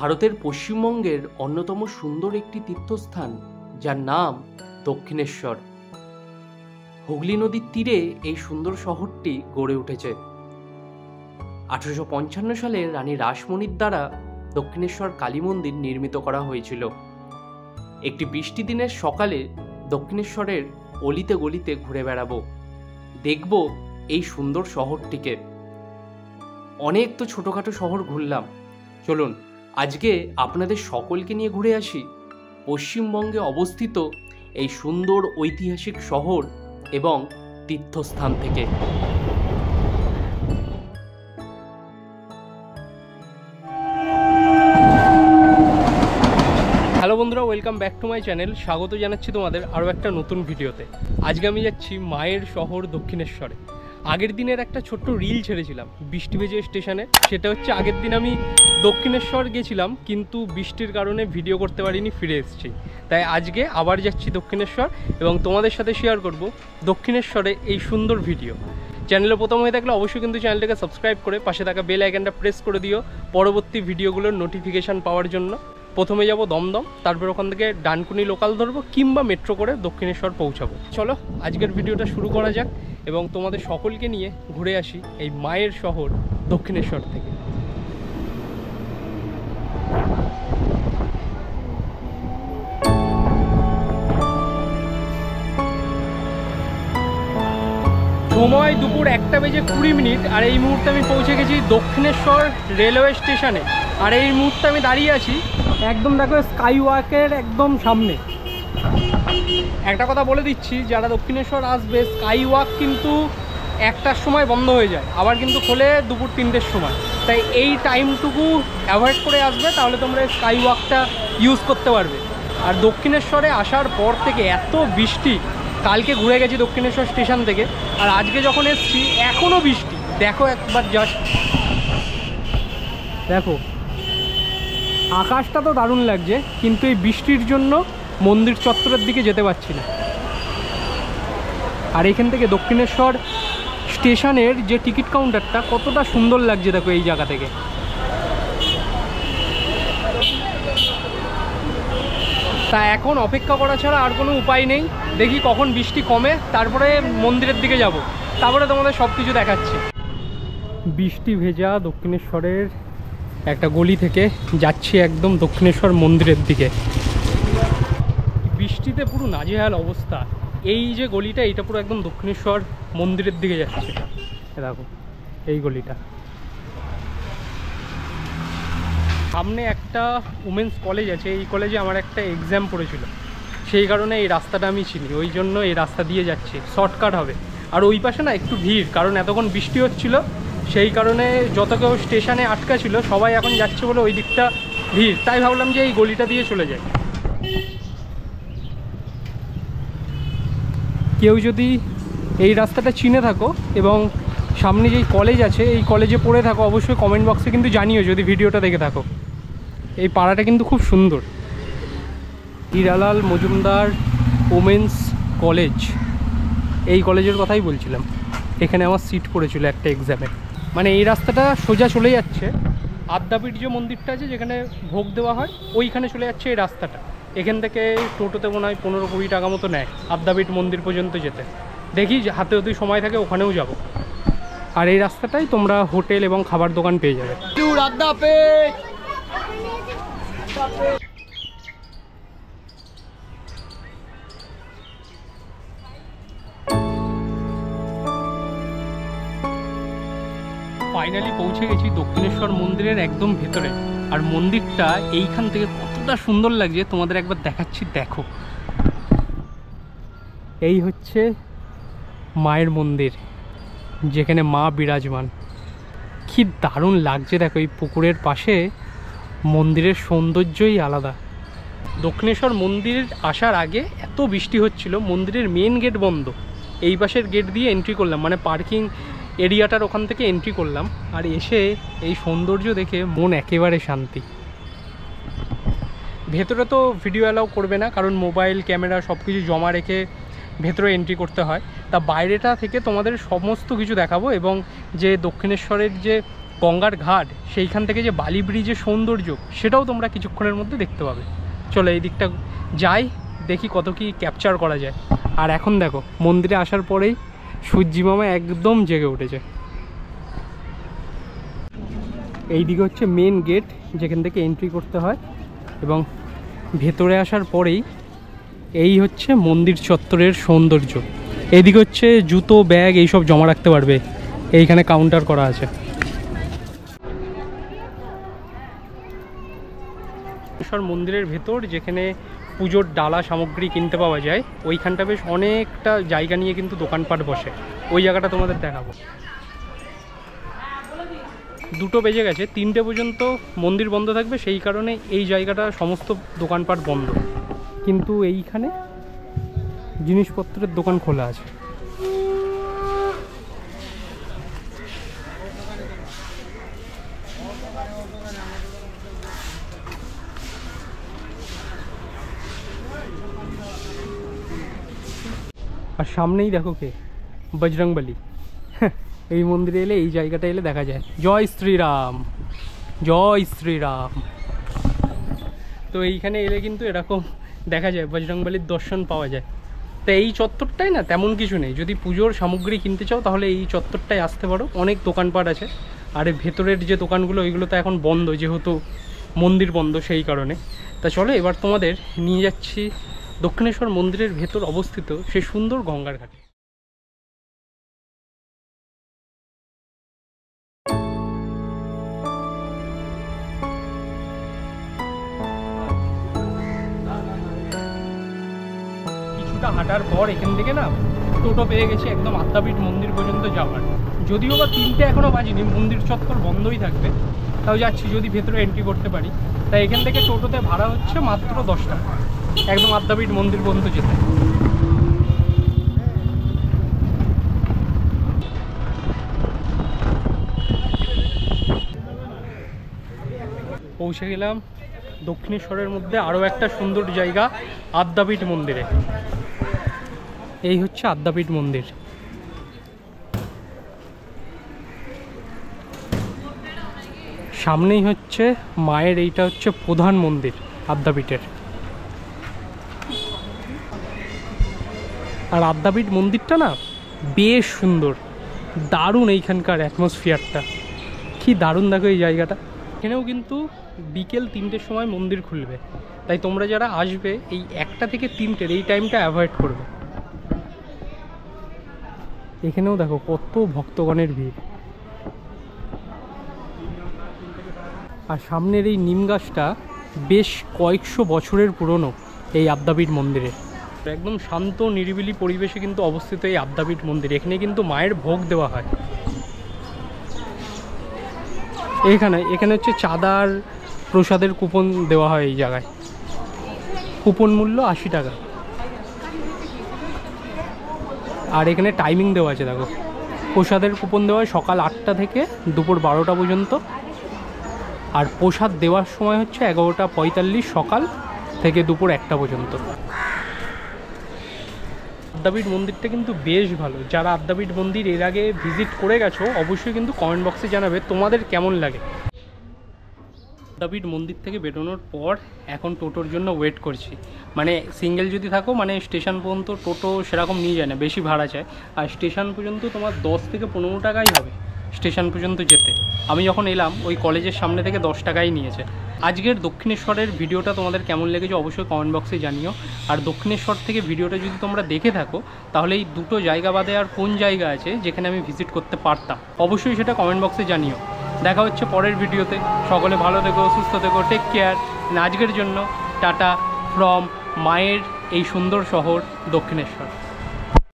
ভারতের পশ্চিমবঙ্গের অন্যতম সুন্দর একটি তীর্থস্থান, যার নাম দক্ষিণেশ্বর। হুগলি নদীর তীরে এই সুন্দর শহরটি গড়ে উঠেছে। 1855 সালে রানী রাসমণির দ্বারা দক্ষিণেশ্বর কালী মন্দির নির্মিত করা হয়েছিল। একটি বৃষ্টি দিনের সকালে দক্ষিণেশ্বরের অলিতে গলিতে ঘুরে বেড়াবো, দেখব এই সুন্দর শহরটিকে। অনেক তো ছোটোখাটো শহর ঘুরলাম, চলুন আজকে আপনাদের সকলকে নিয়ে ঘুরে আসি পশ্চিমবঙ্গে অবস্থিত এই সুন্দর ঐতিহাসিক শহর এবং তীর্থস্থান থেকে। হ্যালো বন্ধুরা, welcome back to my channel. স্বাগত জানাচ্ছি তোমাদের আরও একটা নতুন ভিডিওতে। আজকে আমি যাচ্ছি মায়ের শহর দক্ষিণেশ্বরে। আগের দিনের একটা ছোট্ট রিল ছেড়েছিলাম বৃষ্টি ভেজে স্টেশনে। সেটা হচ্ছে আগের দিন আমি দক্ষিণেশ্বর গেছিলাম, কিন্তু বৃষ্টির কারণে ভিডিও করতে পারিনি, ফিরে এসেছি। তাই আজকে আবার যাচ্ছি দক্ষিণেশ্বর এবং তোমাদের সাথে শেয়ার করব দক্ষিণেশ্বরে এই সুন্দর ভিডিও। চ্যানেলে প্রথম হয়ে থাকলে অবশ্যই কিন্তু চ্যানেলটাকে সাবস্ক্রাইব করে পাশে থাকা বেল আইকনটা প্রেস করে দিও পরবর্তী ভিডিওগুলোর নোটিফিকেশান পাওয়ার জন্য। প্রথমে যাব দমদম, তারপর ওখান থেকে ডানকুনি লোকাল ধরবো কিংবা মেট্রো করে দক্ষিণেশ্বর পৌঁছাবো। চলো আজকের ভিডিওটা শুরু করা যাক এবং তোমাদের সকলকে নিয়ে ঘুরে আসি এই মায়ের শহর দক্ষিণেশ্বর থেকে। সময় দুপুর 1:20 আর এই মুহূর্তে আমি পৌঁছে গেছি দক্ষিণেশ্বর রেলওয়ে স্টেশনে। আর এই মুহূর্তে আমি দাঁড়িয়ে আছি একদম, দেখো, স্কাই ওয়াকের একদম সামনে। একটা কথা বলে দিচ্ছি, যারা দক্ষিণেশ্বর আসবে, স্কাই ওয়াক কিন্তু 1টার সময় বন্ধ হয়ে যায়, আবার কিন্তু খোলে দুপুর 3টের সময়। তাই এই টাইমটুকু অ্যাভয়েড করে আসবে, তাহলে তোমরা স্কাই ওয়াকটা ইউজ করতে পারবে। আর দক্ষিণেশ্বরে আসার পর থেকে এত বৃষ্টি, কালকে ঘুরে গেছি দক্ষিণেশ্বর স্টেশন থেকে, আর আজকে যখন এসছি এখনও বৃষ্টি। দেখো একবার, জাস্ট দেখো, আকাশটা তো দারুণ লাগছে, কিন্তু এই বৃষ্টির জন্য মন্দির চত্বরের দিকে যেতে পারছি না। আর এখান থেকে দক্ষিণেশ্বর স্টেশনের যে টিকিট কাউন্টারটা কতটা সুন্দর লাগছে দেখো এই জায়গা থেকে। তা এখন অপেক্ষা করা ছাড়া আর কোনো উপায় নেই। দেখি কখন বৃষ্টি কমে, তারপরে মন্দিরের দিকে যাব, তারপরে তোমাদের সব কিছু দেখাচ্ছি। বৃষ্টি ভেজা দক্ষিণেশ্বরের একটা গলি থেকে যাচ্ছি একদম দক্ষিণেশ্বর মন্দিরের দিকে। বৃষ্টিতে পুরো নাজেহাল অবস্থা। এই যে গলিটা, এটা পুরো একদম দক্ষিণেশ্বর মন্দিরের দিকে যাচ্ছে। দেখো এই গলিটা। সামনে একটা উমেন্স কলেজ আছে, এই কলেজে আমার একটা এক্সাম পড়েছিল, সেই কারণে এই রাস্তাটা আমি চিনি, ওই জন্য এই রাস্তা দিয়ে যাচ্ছি, শর্টকাট হবে। আর ওই পাশে না একটু ভিড়, কারণ এতক্ষণ বৃষ্টি হচ্ছিল, সেই কারণে যত কেউ স্টেশনে আটকা ছিল সবাই এখন যাচ্ছে বলে ওই দিকটা ভিড়। তাই ভাবলাম যে এই গলিটা দিয়ে চলে যায়। কেউ যদি এই রাস্তাটা চিনে থাকো এবং সামনে যেই কলেজ আছে এই কলেজে পড়ে থাকো, অবশ্যই কমেন্ট বক্সে কিন্তু জানিও যদি ভিডিওটা দেখে থাকো। এই পাড়াটা কিন্তু খুব সুন্দর। হিরালাল মজুমদার ওমেন্স কলেজ, এই কলেজের কথাই বলছিলাম। এখানে আমার সিট পড়েছিল একটা এক্সামে। মানে এই রাস্তাটা সোজা চলে যাচ্ছে আদ্যাপীঠ যে মন্দিরটা আছে যেখানে ভোগ দেওয়া হয়, ওইখানে চলে যাচ্ছে এই রাস্তাটা। এখান থেকে টোটোতে মনে হয় 15-20 টাকা মতো নেয় আদ্যাপীঠ মন্দির পর্যন্ত যেতে। দেখি হাতে যদি সময় থাকে ওখানেও যাব। আর এই রাস্তাটাই তোমরা হোটেল এবং খাবার দোকান পেয়ে যাবে। ফাইনালি পৌঁছে গেছি দক্ষিণেশ্বর মন্দিরের একদম ভেতরে। আর মন্দিরটা এইখান থেকে কতটা সুন্দর লাগছে তোমাদের একবার দেখাচ্ছি, দেখো। এই হচ্ছে মায়ের মন্দির, যেখানে মা বিরাজমান। কি দারুণ লাগছে দেখো, এই পুকুরের পাশে মন্দিরের সৌন্দর্যই আলাদা। দক্ষিণেশ্বর মন্দির আসার আগে এত বৃষ্টি হচ্ছিল, মন্দিরের মেন গেট বন্ধ, এই পাশের গেট দিয়ে এন্ট্রি করলাম, মানে পার্কিং এরিয়াটার ওখান থেকে এন্ট্রি করলাম। আর এসে এই সৌন্দর্য দেখে মন একেবারে শান্তি। ভেতরে তো ভিডিও অ্যালাউ করবে না, কারণ মোবাইল ক্যামেরা সব কিছু জমা রেখে ভেতরে এন্ট্রি করতে হয়। তা বাইরেটা থেকে তোমাদের সমস্ত কিছু দেখাবো এবং যে দক্ষিণেশ্বরের যে গঙ্গার ঘাট, সেইখান থেকে যে বালি ব্রিজের সৌন্দর্য সেটাও তোমরা কিছুক্ষণের মধ্যে দেখতে পাবে। চলো এই দিকটা যাই, দেখি কত কি ক্যাপচার করা যায়। আর এখন দেখো মন্দিরে আসার পরেই সূর্যি মামা একদম জেগে উঠেছে। এই দিকে হচ্ছে মেন গেট, যেখান থেকে এন্ট্রি করতে হয়, এবং ভেতরে আসার পরেই এই হচ্ছে মন্দির চত্বরের সৌন্দর্য। এইদিকে হচ্ছে জুতো, ব্যাগ এইসব জমা রাখতে পারবে, এইখানে কাউন্টার করা আছে। মন্দিরের ভেতর যেখানে পুজোর ডালা সামগ্রী কিনতে পাওয়া যায়, ওইখানটা বেশ অনেকটা জায়গা নিয়ে কিন্তু দোকানপাট বসে, ওই জায়গাটা তোমাদের দেখাবো। 2টো বেজে গেছে, 3টে পর্যন্ত মন্দির বন্ধ থাকবে, সেই কারণে এই জায়গাটা সমস্ত দোকানপাট বন্ধ, কিন্তু এইখানে জিনিসপত্রের দোকান খোলা আছে। আর সামনেই দেখো কে, বজরংবলী। এই মন্দিরে এলে, এই জায়গাটা এলে দেখা যায় জয় শ্রীরাম, জয় শ্রীরাম। তো এইখানে এলে কিন্তু এরকম দেখা যায়, বজরংবলীর দর্শন পাওয়া যায়। তো এই চত্বরটাই না তেমন কিছু নেই, যদি পুজোর সামগ্রী কিনতে চাও তাহলে এই চত্বরটায় আসতে পারো, অনেক দোকানপাট আছে। আর ভেতরের যে দোকানগুলো ওইগুলো তো এখন বন্ধ, যেহেতু মন্দির বন্ধ সেই কারণে। তা চলো এবার তোমাদের নিয়ে যাচ্ছি দক্ষিণেশ্বর মন্দিরের ভেতর অবস্থিত সেই সুন্দর গঙ্গার ঘাটে। কিছুটা হাঁটার পর এখান থেকে না টোটো পেয়ে গেছি একদম আদ্যাপীঠ মন্দির পর্যন্ত যাওয়ার। যদিও বা 3টে এখনও বাজিনি, মন্দির চত্বর বন্ধই থাকবে, তাও যাচ্ছি যদি ভেতরে এন্ট্রি করতে পারি। তাই এখান থেকে টোটোতে ভাড়া হচ্ছে মাত্র 10 টাকা, একদম আদ্যাপীঠ মন্দির পর্যন্ত যেতে। পৌঁছে গেলাম দক্ষিণেশ্বরের মধ্যে আরও একটা সুন্দর জায়গা, আদ্যাপীঠ মন্দিরে। এই হচ্ছে আদ্যাপীঠ মন্দির। সামনেই হচ্ছে মায়ের, এইটা হচ্ছে প্রধান মন্দির আদ্যাপীঠের। আর আদ্যাপীঠ মন্দিরটা না বেশ সুন্দর, দারুণ এইখানকার অ্যাটমসফিয়ারটা, কি দারুণ দেখো এই জায়গাটা। এখানেও কিন্তু বিকেল 3টের সময় মন্দির খুলবে, তাই তোমরা যারা আসবে এই 1টা থেকে 3টের এই টাইমটা অ্যাভয়েড করবে। এখানেও দেখো কত ভক্তগণের ভিড়। আর সামনের এই নিম গাছটা বেশ কয়েকশো বছরের পুরনো এই আদ্যাপীঠ মন্দিরে। একদম শান্ত নিরিবিলি পরিবেশে কিন্তু অবস্থিত এই আদ্যাপীঠ মন্দির। এখানে কিন্তু মায়ের ভোগ দেওয়া হয়। এখানে হচ্ছে চাঁদার প্রসাদের কুপন দেওয়া হয় এই জায়গায়, কুপন মূল্য 80 টাকা। আর এখানে টাইমিং দেওয়া আছে দেখো, প্রসাদের কুপন দেওয়া হয় সকাল 8টা থেকে দুপুর 12টা পর্যন্ত। আর প্রসাদ দেওয়ার সময় হচ্ছে 11:45 সকাল থেকে দুপুর 1টা পর্যন্ত। আদ্যাপীঠ মন্দিরটা কিন্তু বেশ ভালো। যারা আদ্যাপীঠ মন্দির এর আগে ভিজিট করে গেছো অবশ্যই কিন্তু কমেন্ট বক্সে জানাবে তোমাদের কেমন লাগে। আদ্যাপীঠ মন্দির থেকে বেরোনোর পর এখন টোটোর জন্য ওয়েট করছি। মানে সিঙ্গেল যদি থাকো মানে স্টেশন পর্যন্ত টোটো সেরকম নিয়ে যায় না, বেশি ভাড়া চায়। আর স্টেশন পর্যন্ত তোমার 10 থেকে 15 টাকাই হবে স্টেশন পর্যন্ত যেতে। আমি যখন এলাম ওই কলেজের সামনে থেকে 10 টাকাই নিয়েছে। আজকের দক্ষিণেশ্বরের ভিডিওটা তোমাদের কেমন লেগেছে অবশ্যই কমেন্ট বক্সে জানিও। আর দক্ষিণেশ্বর থেকে ভিডিওটা যদি তোমরা দেখে থাকো তাহলে এই 2টো জায়গা বাদে আর কোন জায়গা আছে যেখানে আমি ভিজিট করতে পারতাম অবশ্যই সেটা কমেন্ট বক্সে জানিও। দেখা হচ্ছে পরের ভিডিওতে। সকলে ভালো থেকো, সুস্থ থেকো, টেক কেয়ার। আজকের জন্য টাটা ফ্রম মায়ের এই সুন্দর শহর দক্ষিণেশ্বর।